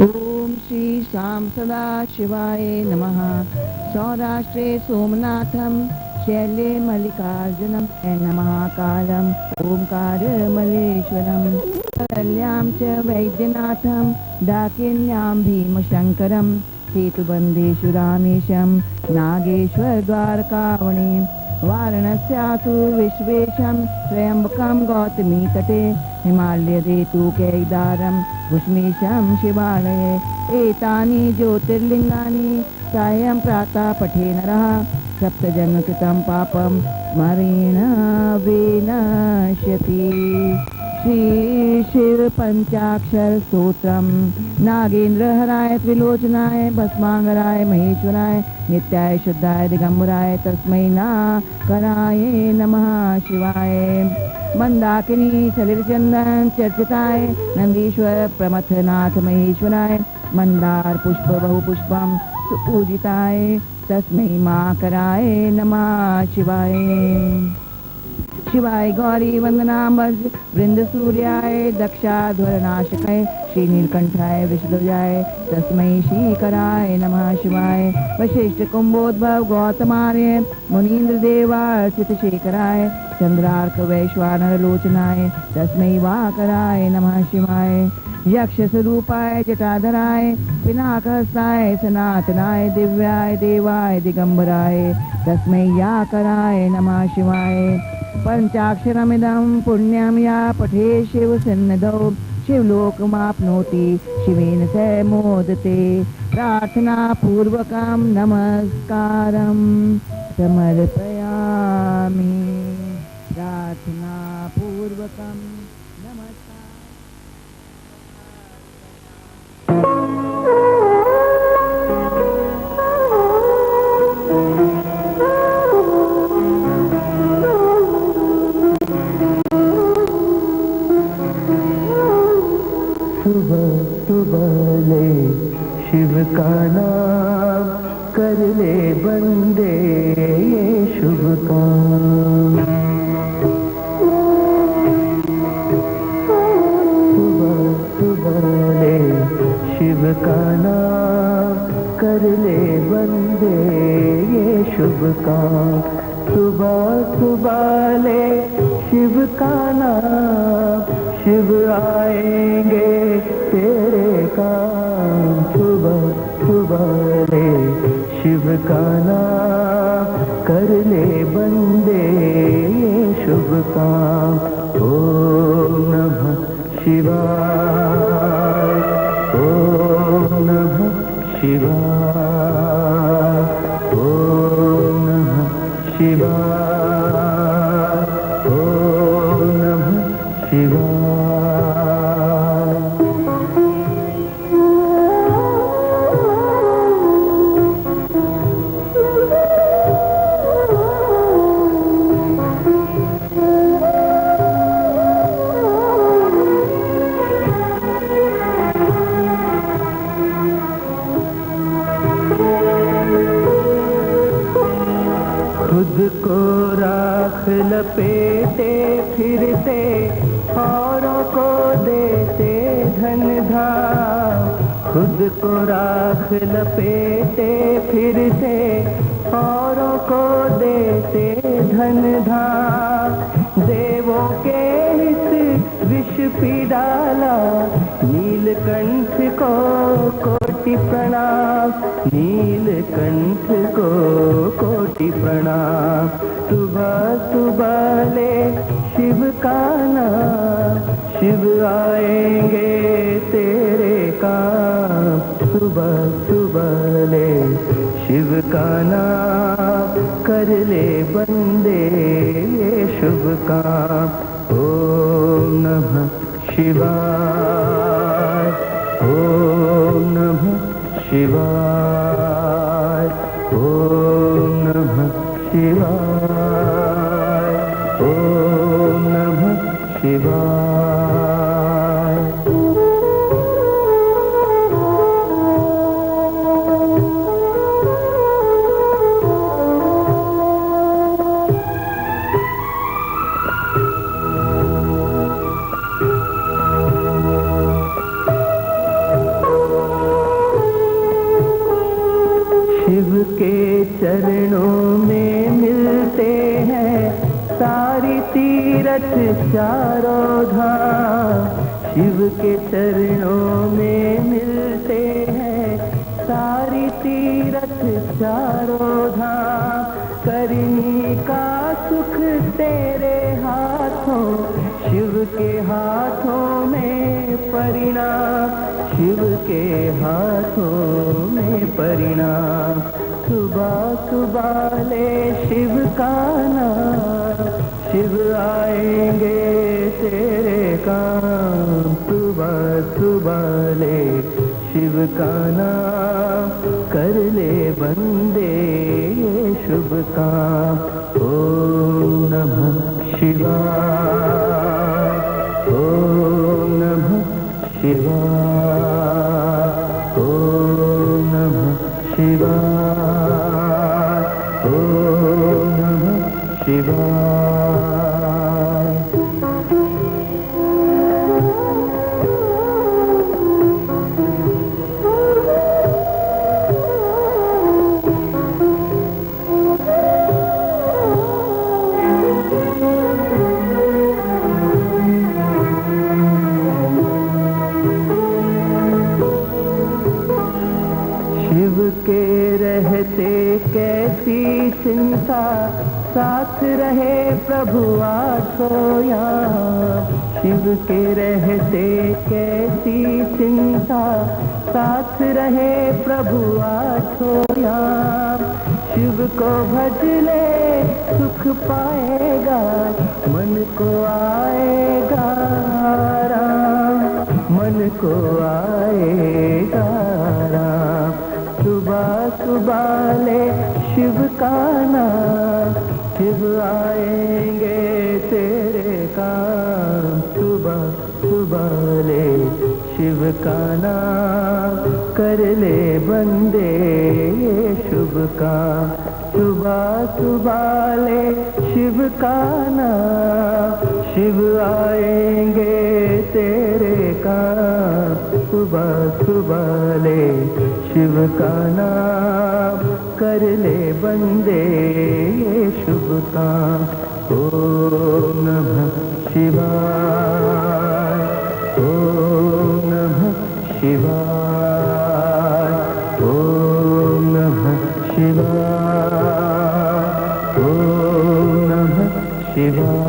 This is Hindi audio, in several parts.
ओम श्री शाम सदा शिवाय नमः। सौराष्ट्रे सोमनाथम शैले मल्लिकार्जुनम नमः ओंकारमल्लेश्वरम कल्यां च वैद्यनाथम डाकिन्यां भीमशंकरम सेतुबंदेषु रामेशम नागेश्वर द्वारकावणे वाराणस्यासु विश्वेशं त्र्यंबकं गौतमी तटे हिमालयदेतु कैदारं भुष्मीशं शिवालये एतानि ज्योतिर्लिंगानि सायं प्रातः पठे नरः सप्तजन्मकृतं पापं स्मरेण विनश्यति। श्री शिव पंचाक्षर स्तोत्रम। नागेंद्र हराय त्रिलोचनाय भस्मांगराय महेश्वराय नित्याय शुद्धाय दिगंबराय तस्मै नाकराय नमः शिवाय। मंदाकिनी सलिलचंदन चर्चिताय नंदीश्वर प्रमथनाथ महेश्वराय मंदार पुष्प बहुपुष्पम सुपूजिताय तस्मै माकराय नमः शिवाय। शिवाय गौरी वंदनाम्बज वृंद सूर्याय दक्षाध्वरनाशकाय श्री नीलकंठाय विष्णुजाय तस्मै श्रीकराय नमः शिवाय। वशिष्ठ कुंभोद्भव गौतमार्य मुनीन्द्र देवार्चित शेखराय चंद्रार्क वैश्वानर लोचनाय तस्मै वाकराय नमः शिवाय। यक्ष स्वरूपाय जटाधराय पिनाकहस्ताय सनातनाय दिव्याय देवाय दिगंबराय तस्मै याकराय नमः शिवाय। पंचाक्षरमिदं पुण्यं या पठे शिव सन्निधौ शिवलोकमाप्नोति शिवेन स मोदते। प्रार्थना पूर्वकं नमस्कारं समर्पयामि। प्रार्थना पूर्वकं नमस्कार। सुबह सुबह ले शिव का नाम कर ले बंदे ये शुभ काम। सुबह सुबह ले शिव का नाम कर ले बंदे ये शुभ काम। सुबह सुबह ले शिव का नाम शिव आएंगे तेरे काम। सुबह सुबह ले शिव का नाम कर ले बंदे ये शुभ काम। ओम नमः शिवाय ओम नमः शिवाय ओम नमः शिवाय ओम नमः शिवाय। खुद को राख लपेटे फिरते औरों को देते धन धाम। खुद को राख लपेटे फिरते औरों को देते धन धाम। देवों के हित विष पी डाला नीलकंठ को कोटि प्रणाम। नीलकंठ को कोटि प्रणाम। सुबह सुबह ले शिव का नाम शिव आएंगे तेरे काम। सुबह सुबह ले शिव का नाम कर ले बंदे ये शुभ काम। ओम नमः शिवाय ओम नमः शिवाय ओम नमः शिवाय ओम नमः शिवाय। चरणों में मिलते हैं सारी तीरथ चारों धाम। शिव के चरणों में मिलते हैं सारी तीरथ चारों धाम। करनी का सुख तेरे हाथों, शिव के हाथों में परिणाम, शिव के हाथों में परिणाम। सुबह सुबह ले शिव का नाम, शिव आएंगे तेरे काम। सुबह सुबह ले शिव का नाम, कर ले बंदे ये शुभ काम। ओम नमः शिवाय, ओम नमः शिवाय, ओम नमः शिवाय, ओम नमः शिवाय। शिव के रहते कैसी चिंता, साथ रहे प्रभु आठो यहाँ। शिव के रहते कैसी चिंता, साथ रहे प्रभु आठो यहाँ। शिव को भज ले सुख पाएगा, मन को आएगा राम, मन को आएगा राम। सुबह सुबह ले शिव का नाम, शिव आएंगे तेरे काम। सुबह सुबह ले शिव का नाम, कर ले बंदे ये शुभ काम। सुबह सुबह ले शिव का नाम, शिव आएंगे तेरे काम। सुबह सुबह ले शिव का नाम, कर ले बंदे ये शुभ काम। ओम नमः शिवाय, ओम नमः शिवाय, ओम नमः शिवाय, ओम नमः शिवाय।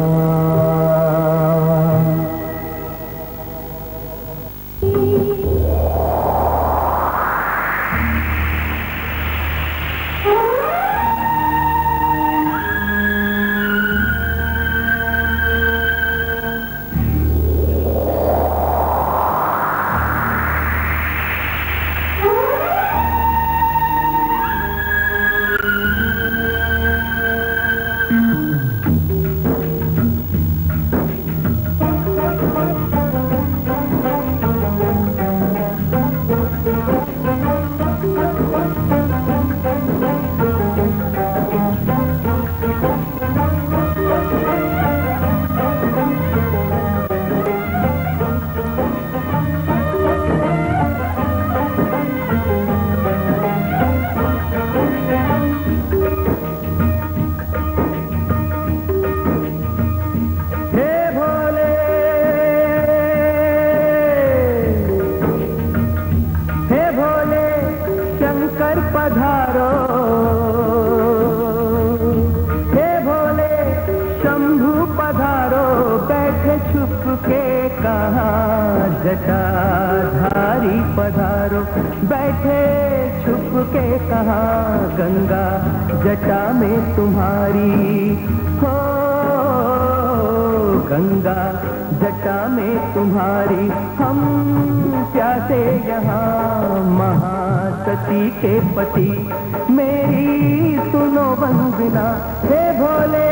जटाधारी पधारो, बैठे छुप के कहा गंगा जटा में तुम्हारी हो, गंगा जटा में तुम्हारी। हम प्यासे यहाँ महासती के पति, मेरी सुनो वंदना। हे भोले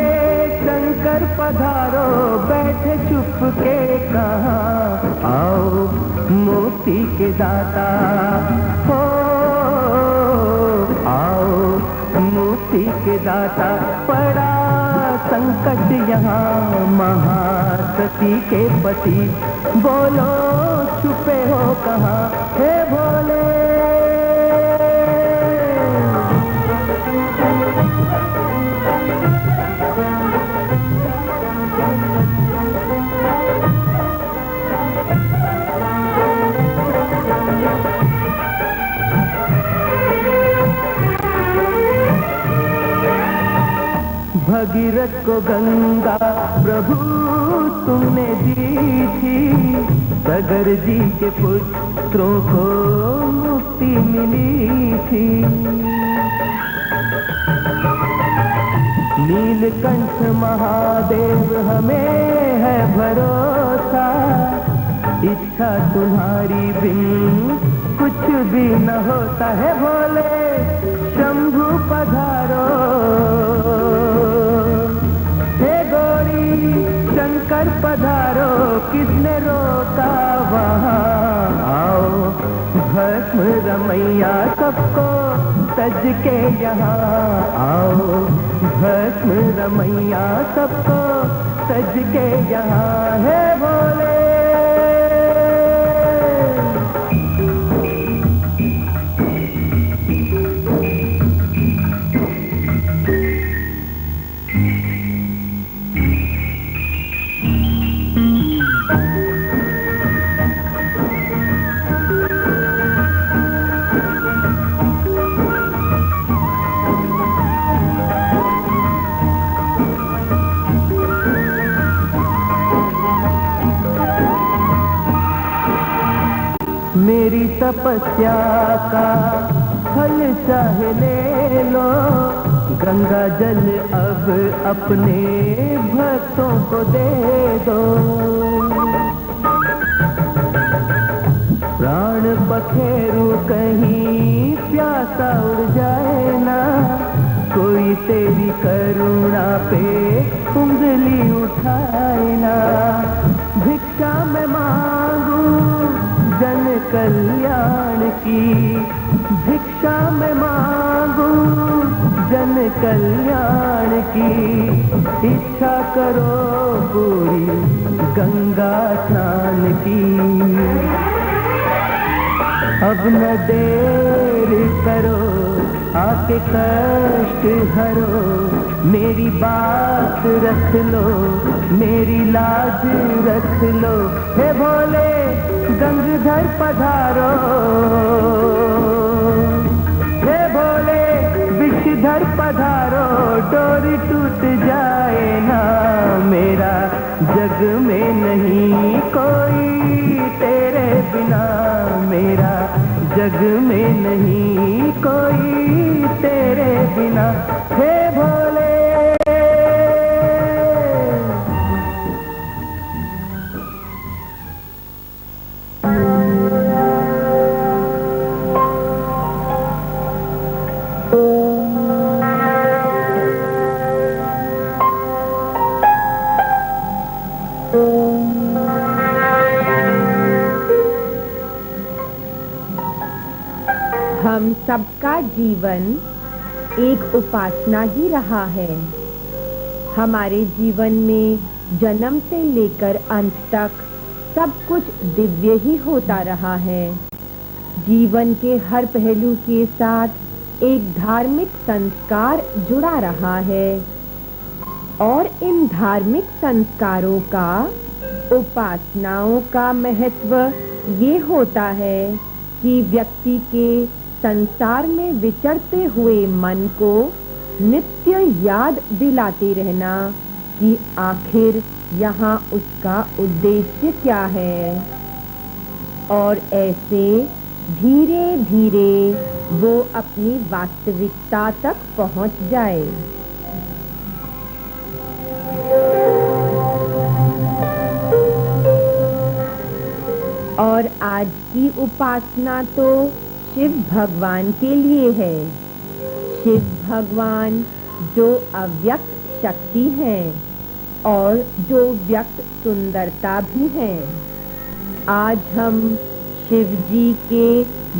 शंकर पधारो, बैठे चुप के कहा आओ मोती के दाता हो, आओ मोती के दाता। पड़ा संकट यहाँ महासती के पति, बोलो छुपे हो कहाँ हे भोले। भगीरथ को गंगा प्रभु तुमने दी थी, सगर जी के पुत्रों को मुक्ति मिली थी। नीलकंठ महादेव हमें है भरोसा, इच्छा तुम्हारी बिन कुछ भी न होता है। भोले शंभु पधारो, हे गौरी शंकर पधारो, किसने रोका वहाँ आओ। भस्म रमैया सबको सज के यहाँ आओ, भस्म रमैया सबको सज के यहाँ है भोले। मेरी तपस्या का फल चाहे ले लो, गंगा जल अब अपने भक्तों को दे दो। प्राण पखेरु कहीं प्यासा उड़ जाए ना, कोई तेरी करुणा पे उंगली उठाए ना। भिक्षा में मांगू जन कल्याण की, भिक्षा में मांगू जन कल्याण की। इच्छा करो पूरी गंगा स्नान की, अब न देर करो आके कष्ट हरो। मेरी बात रख लो, मेरी लाज रख लो, हे भोले गंगाधर पधारो। हे भोले विषधर पधारो, डोरी टूट जाए ना मेरा, जग में नहीं कोई तेरे बिना मेरा, जग में नहीं कोई तेरे बिना, हे भोले। हम सबका जीवन एक उपासना ही रहा है। हमारे जीवन में जन्म से लेकर अंत तक सब कुछ दिव्य ही होता रहा है। जीवन के हर पहलू के साथ एक धार्मिक संस्कार जुड़ा रहा है और इन धार्मिक संस्कारों का, उपासनाओं का महत्व ये होता है कि व्यक्ति के संसार में विचरते हुए मन को नित्य याद दिलाते रहना कि आखिर यहाँ उसका उद्देश्य क्या है, और ऐसे धीरे धीरे वो अपनी वास्तविकता तक पहुँच जाए। और आज की उपासना तो शिव भगवान के लिए है। शिव भगवान जो अव्यक्त शक्ति हैं और जो व्यक्त सुंदरता भी हैं। आज हम शिव जी के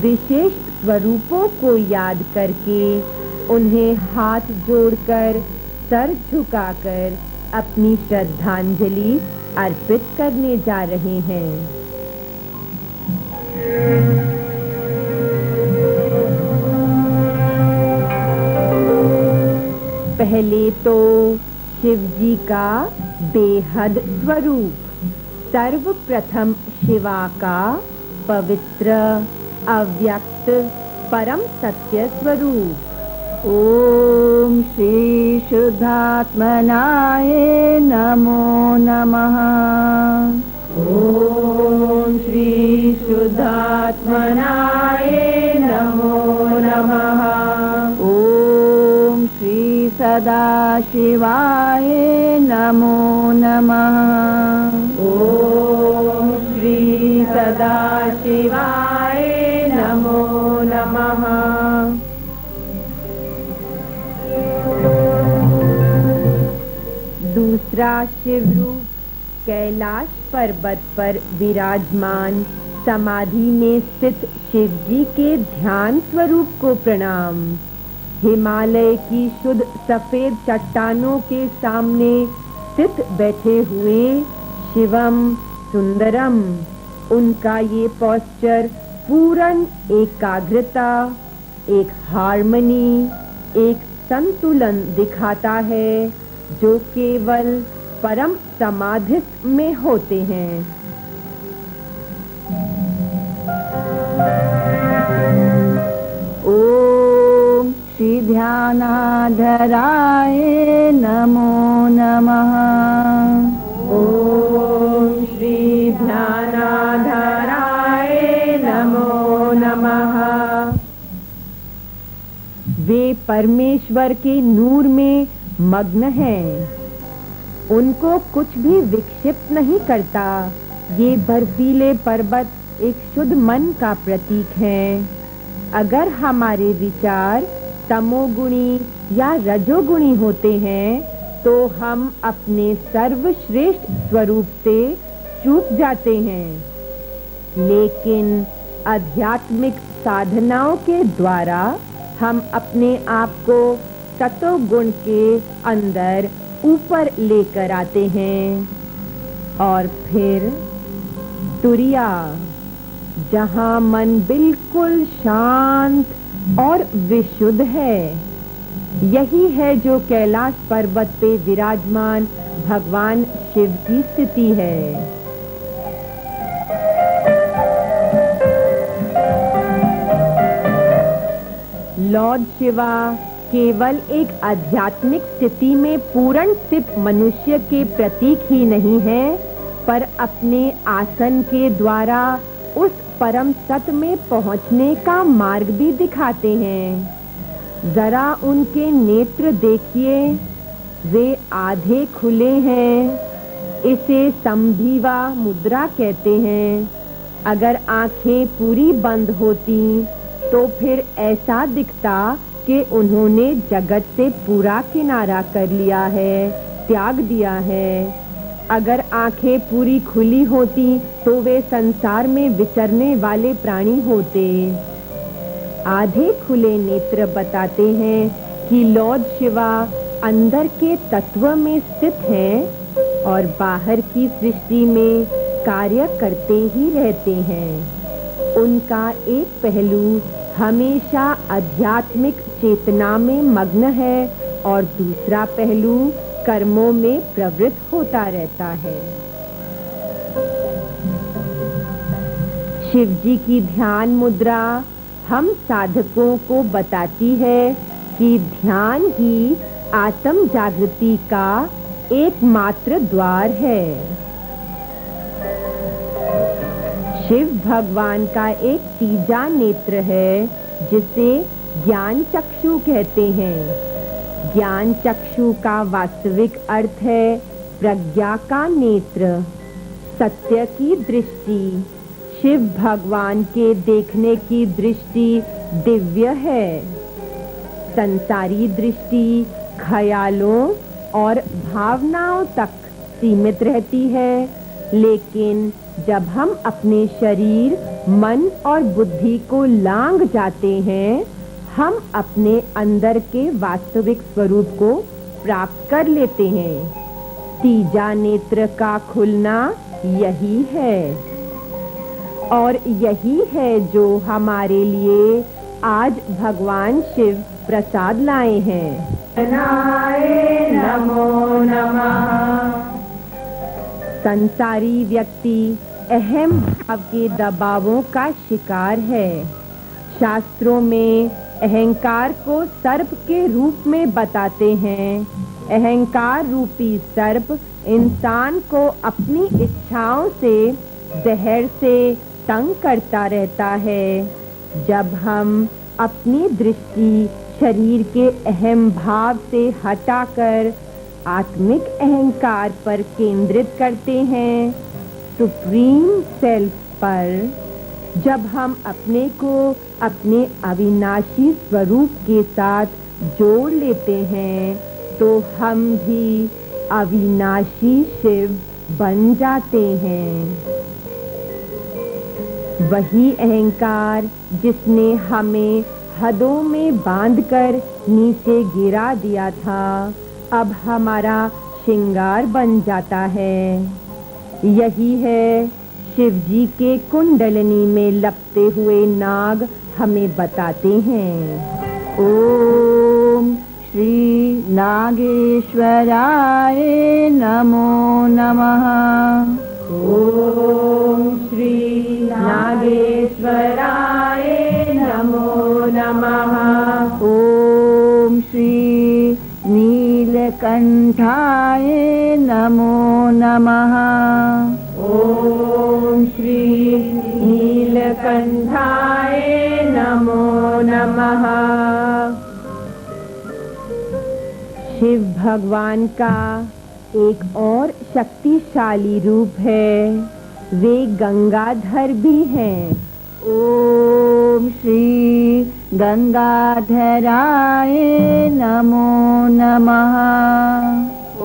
विशेष स्वरूपों को याद करके उन्हें हाथ जोड़कर, सर झुकाकर अपनी श्रद्धांजलि अर्पित करने जा रहे हैं। पहले तो शिव जी का बेहद स्वरूप, सर्वप्रथम शिवा का पवित्र, अव्यक्त, परम सत्य स्वरूप। ॐ श्री शुद्धात्मनाय नमो नमः। ॐ श्री शुद्धात्मनाय नमो नमः। ॐ श्री सदाशिवाय नमो नमः। ॐ श्री सदाशिवाय नमो नमः। दूसरा शिव रूप कैलाश पर्वत पर विराजमान समाधि में स्थित शिव जी के ध्यान स्वरूप को प्रणाम। हिमालय की शुद्ध सफेद चट्टानों के सामने स्थित बैठे हुए शिवम सुंदरम, उनका ये पोस्चर पूर्ण एकाग्रता, एक हार्मनी, एक संतुलन दिखाता है जो केवल परम समाधिस्थ में होते हैं। ॐ श्री ध्यानाधराय नमो नमः। ॐ श्री ध्यानाधराय नमो नमः। वे परमेश्वर के नूर में मग्न हैं, उनको कुछ भी विक्षिप्त नहीं करता। ये बर्फीले पर्वत एक शुद्ध मन का प्रतीक है। अगर हमारे विचार तमोगुणी या रजोगुणी होते हैं तो हम अपने सर्वश्रेष्ठ स्वरूप से चूक जाते हैं। लेकिन आध्यात्मिक साधनाओं के द्वारा हम अपने आप को सतोगुण के अंदर ऊपर लेकर आते हैं और फिर तुरिया, जहाँ मन बिल्कुल शांत और विशुद्ध है, यही है जो कैलाश पर्वत पे विराजमान भगवान शिव की स्थिति है। लॉर्ड शिवा केवल एक आध्यात्मिक स्थिति में पूर्ण स्थित मनुष्य के प्रतीक ही नहीं है, पर अपने आसन के द्वारा उस परम सत्य में पहुंचने का मार्ग भी दिखाते हैं। जरा उनके नेत्र देखिए, वे आधे खुले हैं। इसे संभीवा मुद्रा कहते हैं। अगर आंखें पूरी बंद होती तो फिर ऐसा दिखता कि उन्होंने जगत से पूरा किनारा कर लिया है, त्याग दिया है। अगर आंखें पूरी खुली होती तो वे संसार में विचरने वाले प्राणी होते। आधे खुले नेत्र बताते हैं कि लॉर्ड शिवा अंदर के तत्व में स्थित हैं और बाहर की सृष्टि में कार्य करते ही रहते हैं। उनका एक पहलू हमेशा आध्यात्मिक चेतना में मग्न है और दूसरा पहलू कर्मों में प्रवृत्त होता रहता है। शिव जी की ध्यान मुद्रा हम साधकों को बताती है कि ध्यान ही आत्म जागृति का एकमात्र द्वार है। शिव भगवान का एक तीजा नेत्र है जिसे ज्ञान चक्षु कहते हैं। ज्ञान चक्षु का वास्तविक अर्थ है प्रज्ञा का नेत्र, सत्य की दृष्टि। शिव भगवान के देखने की दृष्टि दिव्य है। संसारी दृष्टि ख्यालों और भावनाओं तक सीमित रहती है, लेकिन जब हम अपने शरीर, मन और बुद्धि को लांघ जाते हैं, हम अपने अंदर के वास्तविक स्वरूप को प्राप्त कर लेते हैं। तीजा नेत्र का खुलना यही है और यही है जो हमारे लिए आज भगवान शिव प्रसाद लाए हैं। नमो नमः। संसारी व्यक्ति अहम भाव के दबावों का शिकार है। शास्त्रों में अहंकार को सर्प के रूप में बताते हैं। अहंकार रूपी सर्प इंसान को अपनी इच्छाओं से, जहर से तंग करता रहता है। जब हम अपनी दृष्टि शरीर के अहम भाव से हटाकर आत्मिक अहंकार पर केंद्रित करते हैं, सुप्रीम सेल्फ पर, जब हम अपने को अपने अविनाशी स्वरूप के साथ जोड़ लेते हैं, तो हम भी अविनाशी शिव बन जाते हैं। वही अहंकार जिसने हमें हदों में बांधकर नीचे गिरा दिया था, अब हमारा श्रृंगार बन जाता है। यही है शिव जी के कुंडलनी में लपटे हुए नाग हमें बताते हैं। ओम श्री नागेश्वराय नमो नमः। ओम श्री नागेश्वराय नमो नमः। ओम श्री नीलकंठाय नमो नमः। ओम श्री नीलकंठाय नमो नमः। शिव भगवान का एक और शक्तिशाली रूप है, वे गंगाधर भी हैं। ओम श्री गंगाधराय नमो नमः।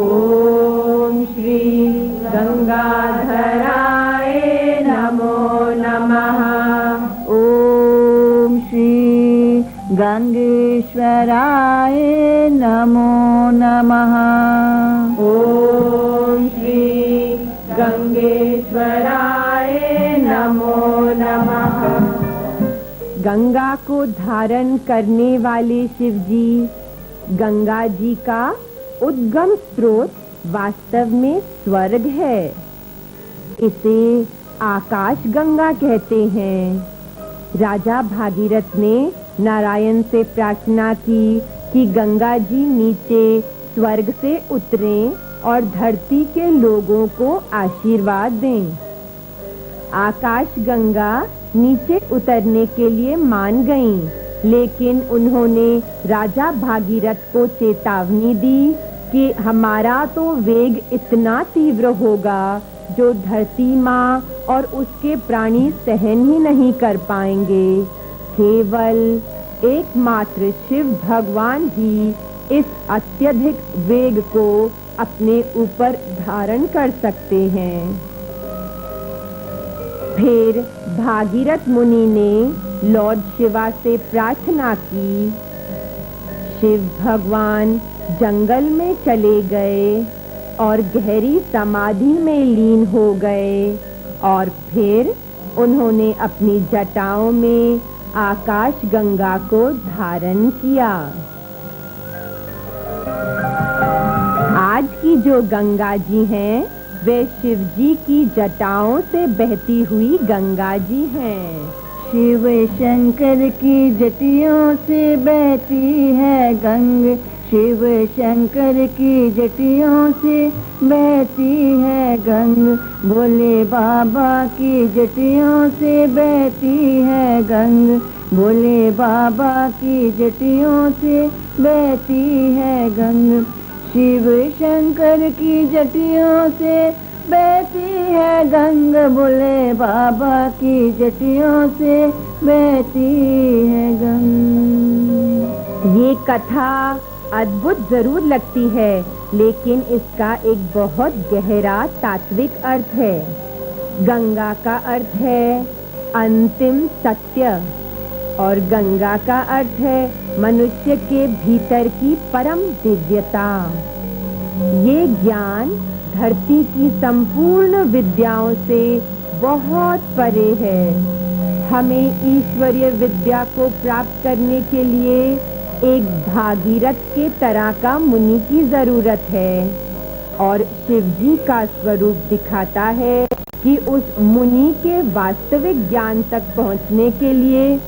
ओम श्री गंगाधराय नमो नमः। ओम श्री गंगेश्वराय नमो नमः। ओम श्री गंगेश्वराय नमो नमः। गंगा को धारण करने वाले शिव जी, गंगा जी का उद्गम स्रोत वास्तव में स्वर्ग है। इसे आकाश गंगा कहते हैं। राजा भागीरथ ने नारायण से प्रार्थना की कि गंगा जी नीचे स्वर्ग से उतरें और धरती के लोगों को आशीर्वाद दें। आकाश गंगा नीचे उतरने के लिए मान गईं, लेकिन उन्होंने राजा भागीरथ को चेतावनी दी कि हमारा तो वेग इतना तीव्र होगा जो धरती माँ और उसके प्राणी सहन ही नहीं कर पाएंगे। केवल एकमात्र शिव भगवान ही इस अत्यधिक वेग को अपने ऊपर धारण कर सकते हैं। फिर भागीरथ मुनि ने लॉर्ड शिवा से प्रार्थना की। शिव भगवान जंगल में चले गए और गहरी समाधि में लीन हो गए, और फिर उन्होंने अपनी जटाओं में आकाश गंगा को धारण किया। आज की जो गंगा जी हैं, वे शिव जी की जटाओं से बहती हुई गंगा जी हैं। शिव शंकर की जटियों से बहती है गंग, शिव शंकर की जटियों से बहती है गंग, भोले बाबा की जटियों से बहती है गंग, भोले बाबा की जटियों से बहती है गंग, शिव शंकर की जटियों से बहती है गंग, भोले बाबा की जटियों से बहती है गंग। ये कथा अद्भुत जरूर लगती है, लेकिन इसका एक बहुत गहरा तात्विक अर्थ है। गंगा का अर्थ है अंतिम सत्य, और गंगा का अर्थ है मनुष्य के भीतर की परम दिव्यता। ये ज्ञान धरती की संपूर्ण विद्याओं से बहुत परे है। हमें ईश्वरीय विद्या को प्राप्त करने के लिए एक भागीरथ के तरह का मुनि की जरूरत है, और शिव जी का स्वरूप दिखाता है कि उस मुनि के वास्तविक ज्ञान तक पहुंचने के लिए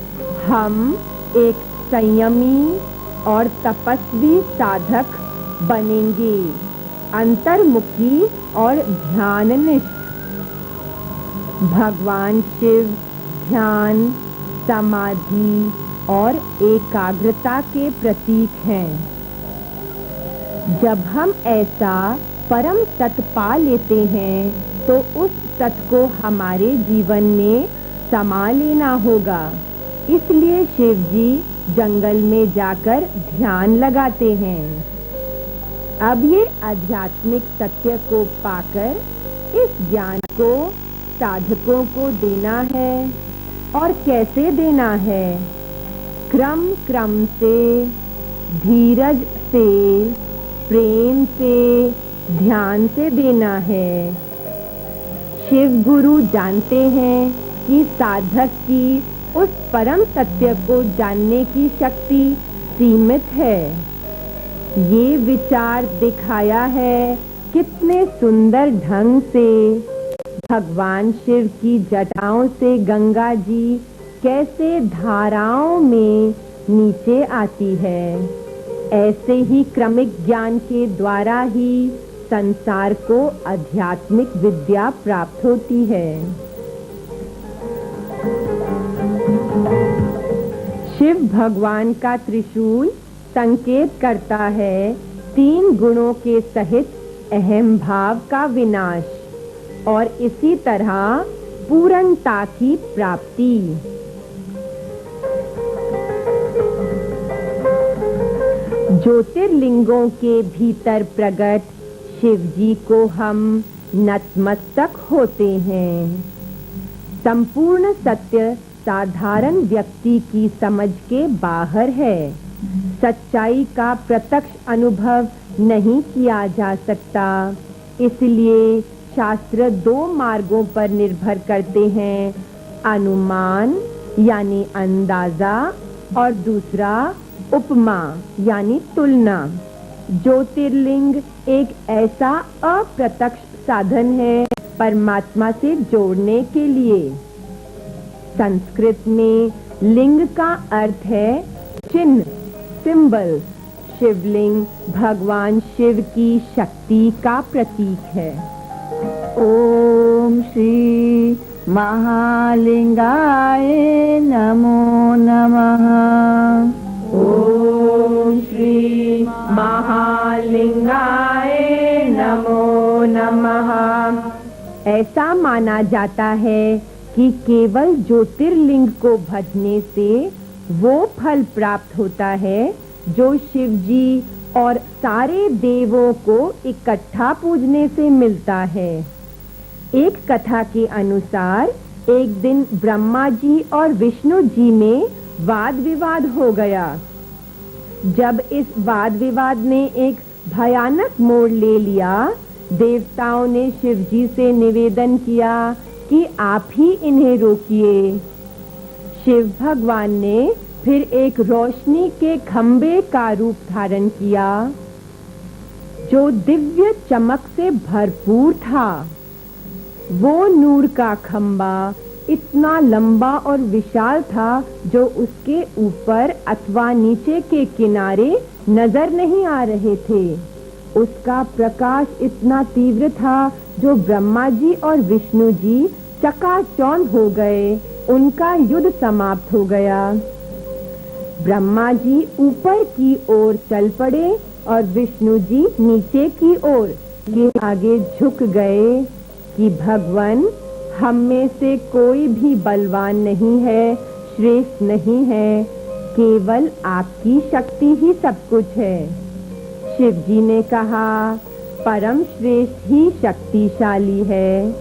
हम एक संयमी और तपस्वी साधक बनेंगे, अंतर्मुखी और ध्याननिष्ठ। भगवान शिव ध्यान, समाधि और एकाग्रता के प्रतीक हैं। जब हम ऐसा परम तत्व पा लेते हैं तो उस तत्व को हमारे जीवन में समा लेना होगा। इसलिए शिव जी जंगल में जाकर ध्यान लगाते हैं। अब ये आध्यात्मिक सत्य को पाकर इस ज्ञान को साधकों को देना है। और कैसे देना है? क्रम क्रम से, धीरज से, प्रेम से, ध्यान से देना है। शिव गुरु जानते हैं कि साधक की उस परम सत्य को जानने की शक्ति सीमित है। ये विचार दिखाया है कितने सुंदर ढंग से। भगवान शिव की जटाओं से गंगा जी कैसे धाराओं में नीचे आती है। ऐसे ही क्रमिक ज्ञान के द्वारा ही संसार को आध्यात्मिक विद्या प्राप्त होती है। शिव भगवान का त्रिशूल संकेत करता है 3 गुणों के सहित अहम भाव का विनाश और इसी तरह पूर्णता की प्राप्ति। ज्योतिर्लिंगों के भीतर प्रकट शिव जी को हम नतमस्तक होते हैं। संपूर्ण सत्य साधारण व्यक्ति की समझ के बाहर है। सच्चाई का प्रत्यक्ष अनुभव नहीं किया जा सकता। इसलिए शास्त्र 2 मार्गों पर निर्भर करते हैं, अनुमान यानी अंदाजा और दूसरा उपमा यानी तुलना। ज्योतिर्लिंग एक ऐसा अप्रत्यक्ष साधन है परमात्मा से जोड़ने के लिए। संस्कृत में लिंग का अर्थ है चिन्ह, सिंबल। शिवलिंग भगवान शिव की शक्ति का प्रतीक है। ओम श्री महालिंगाय नमो नमः। ओम श्री महालिंगाय नमो नमः। ऐसा माना जाता है कि केवल ज्योतिर्लिंग को भजने से वो फल प्राप्त होता है जो शिव जी और सारे देवों को इकट्ठा पूजने से मिलता है। एक कथा के अनुसार एक दिन ब्रह्मा जी और विष्णु जी में वाद विवाद हो गया। जब इस वाद विवाद ने एक भयानक मोड़ ले लिया, देवताओं ने शिव जी से निवेदन किया कि आप ही इन्हें रोकिए। शिव भगवान ने फिर एक रोशनी के खंबे का रूप धारण किया जो दिव्य चमक से भरपूर था। वो नूर का खंबा इतना लंबा और विशाल था जो उसके ऊपर अथवा नीचे के किनारे नजर नहीं आ रहे थे। उसका प्रकाश इतना तीव्र था जो ब्रह्मा जी और विष्णु जी चकाचौंध हो गए। उनका युद्ध समाप्त हो गया। ब्रह्मा जी ऊपर की ओर चल पड़े और विष्णु जी नीचे की ओर। ये आगे झुक गए कि भगवान, हम में से कोई भी बलवान नहीं है, श्रेष्ठ नहीं है, केवल आपकी शक्ति ही सब कुछ है। शिव जी ने कहा, परम श्रेष्ठ ही शक्तिशाली है।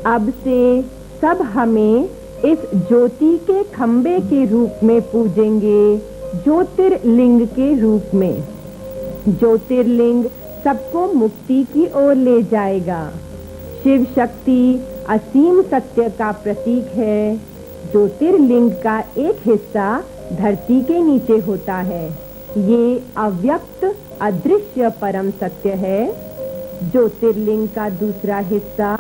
अब से सब हमें इस ज्योति के खंबे के रूप में पूजेंगे, ज्योतिर्लिंग के रूप में। ज्योतिर्लिंग सबको मुक्ति की ओर ले जाएगा। शिव शक्ति असीम सत्य का प्रतीक है। ज्योतिर्लिंग का एक हिस्सा धरती के नीचे होता है। ये अव्यक्त अदृश्य परम सत्य है। ज्योतिर्लिंग का दूसरा हिस्सा,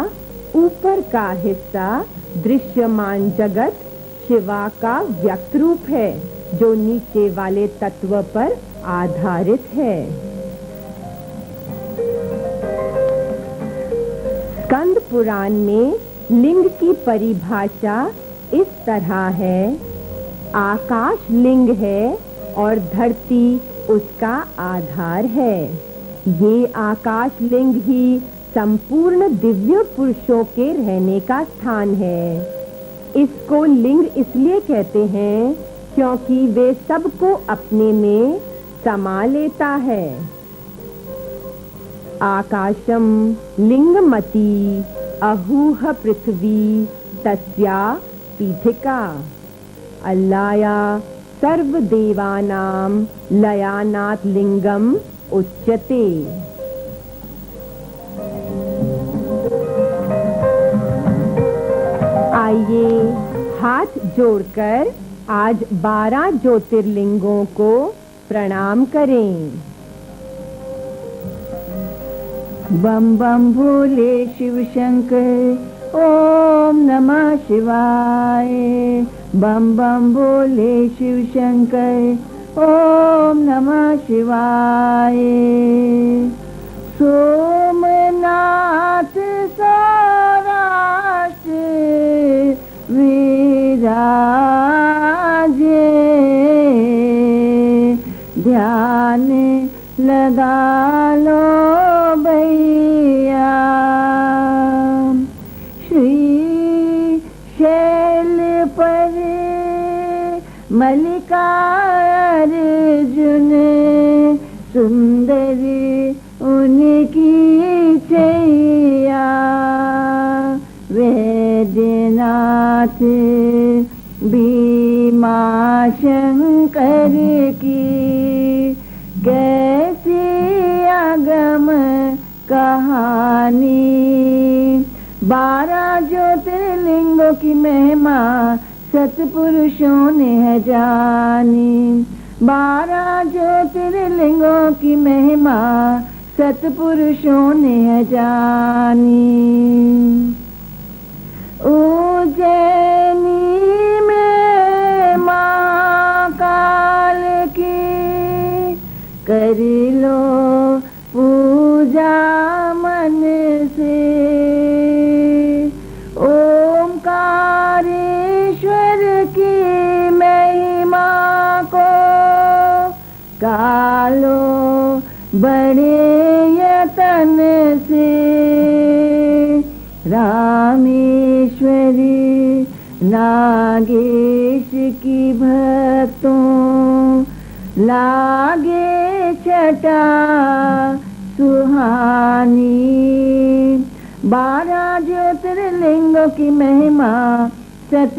ऊपर का हिस्सा दृश्यमान जगत शिवा का व्यक्त रूप है। जो नीचे वाले तत्व पर आधारित है। स्कंद पुराण में लिंग की परिभाषा इस तरह है, आकाश लिंग है और धरती उसका आधार है। ये आकाश लिंग ही संपूर्ण दिव्य पुरुषों के रहने का स्थान है। इसको लिंग इसलिए कहते हैं क्योंकि वे सबको अपने में समा लेता है। आकाशम लिंगमती अहूह पृथ्वी तस्या पीठिका अल्लाया सर्वदेवानां लयानात् लिंगम उच्यते। आइए हाथ जोड़कर आज 12 ज्योतिर्लिंगों को प्रणाम करें। बम बम भोले शिव शंकर, ओम नमः शिवाय। बम बम भोले शिव शंकर, ओम नमः शिवाय। सोमनाथ सौराष्ट्र विराजे, ध्यान लगा लो भैया। श्री शैल पर मल्लिकार्जुन, सुंदरी उनकी छैया। वैद्यनाथ भीमा शंकर की, कैसी अगम कहानी। 12 ज्योतिर्लिंगों की महिमा सतपुरुषों ने है जानी। 12 ज्योतिर्लिंगों की महिमा सतपुरुषों ने है जानी। उज्जैनी में महाकाल की, कर लो पूजा मन से। ओमकारेश्वर की महिमा को गालो बड़े यतन से। रामेश्वरी नागेश की भक्तों, लागे छटा सुहानी। 12 ज्योतिर्लिंगों की महिमा सत